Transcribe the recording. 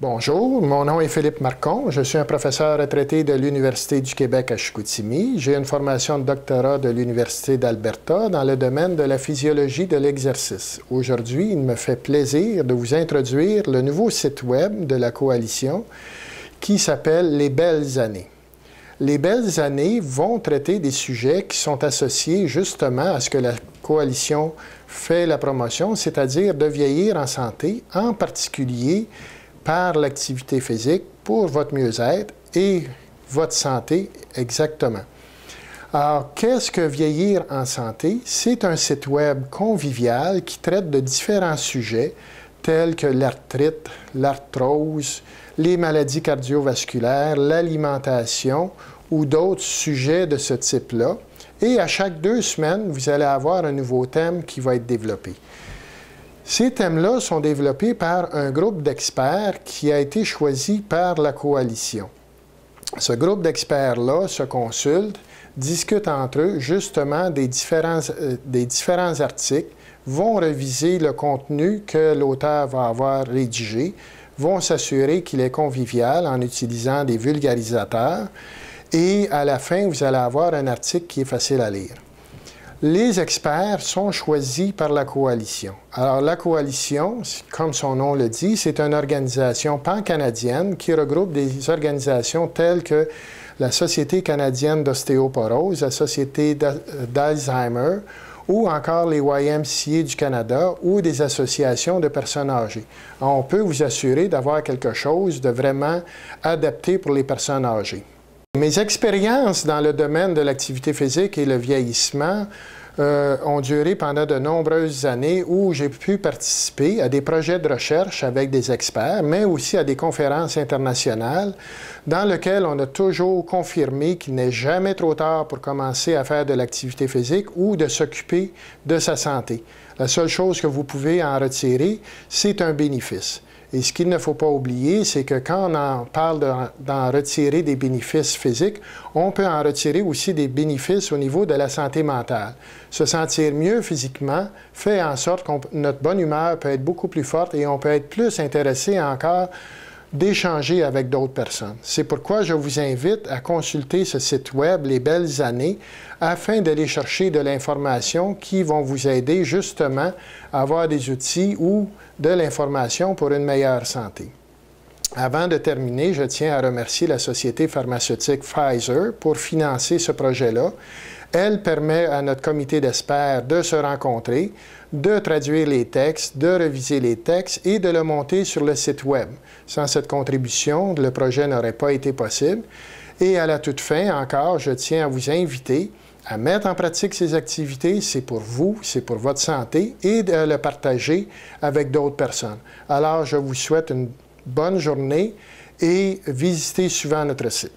Bonjour, mon nom est Philippe Marcon. Je suis un professeur retraité de l'Université du Québec à Chicoutimi. J'ai une formation de doctorat de l'Université d'Alberta dans le domaine de la physiologie de l'exercice. Aujourd'hui, il me fait plaisir de vous introduire le nouveau site web de la Coalition qui s'appelle Les Belles Années. Les Belles Années vont traiter des sujets qui sont associés justement à ce que la Coalition fait la promotion, c'est-à-dire de vieillir en santé, en particulier par l'activité physique pour votre mieux-être et votre santé exactement. Alors, qu'est-ce que vieillir en santé? C'est un site web convivial qui traite de différents sujets tels que l'arthrite, l'arthrose, les maladies cardiovasculaires, l'alimentation ou d'autres sujets de ce type-là. Et à chaque 2 semaines, vous allez avoir un nouveau thème qui va être développé. Ces thèmes-là sont développés par un groupe d'experts qui a été choisi par la Coalition. Ce groupe d'experts-là se consulte, discute entre eux justement des différents articles, vont réviser le contenu que l'auteur va avoir rédigé, vont s'assurer qu'il est convivial en utilisant des vulgarisateurs et à la fin, vous allez avoir un article qui est facile à lire. Les experts sont choisis par la Coalition. Alors, la Coalition, comme son nom le dit, c'est une organisation pan-canadienne qui regroupe des organisations telles que la Société canadienne d'ostéoporose, la Société d'Alzheimer, ou encore les YMCA du Canada ou des associations de personnes âgées. Alors, on peut vous assurer d'avoir quelque chose de vraiment adapté pour les personnes âgées. Mes expériences dans le domaine de l'activité physique et le vieillissement ont duré pendant de nombreuses années où j'ai pu participer à des projets de recherche avec des experts, mais aussi à des conférences internationales dans lesquelles on a toujours confirmé qu'il n'est jamais trop tard pour commencer à faire de l'activité physique ou de s'occuper de sa santé. La seule chose que vous pouvez en retirer, c'est un bénéfice. Et ce qu'il ne faut pas oublier, c'est que quand on en parle d'en retirer des bénéfices physiques, on peut en retirer aussi des bénéfices au niveau de la santé mentale. Se sentir mieux physiquement fait en sorte que notre bonne humeur peut être beaucoup plus forte et on peut être plus intéressé encore d'échanger avec d'autres personnes. C'est pourquoi je vous invite à consulter ce site web, Les Belles Années, afin d'aller chercher de l'information qui vont vous aider justement à avoir des outils ou de l'information pour une meilleure santé. Avant de terminer, je tiens à remercier la société pharmaceutique Pfizer pour financer ce projet-là. Elle permet à notre comité d'experts de se rencontrer, de traduire les textes, de réviser les textes et de le monter sur le site web. Sans cette contribution, le projet n'aurait pas été possible. Et à la toute fin, encore, je tiens à vous inviter à mettre en pratique ces activités. C'est pour vous, c'est pour votre santé et de le partager avec d'autres personnes. Alors, je vous souhaite une bonne journée et visitez souvent notre site.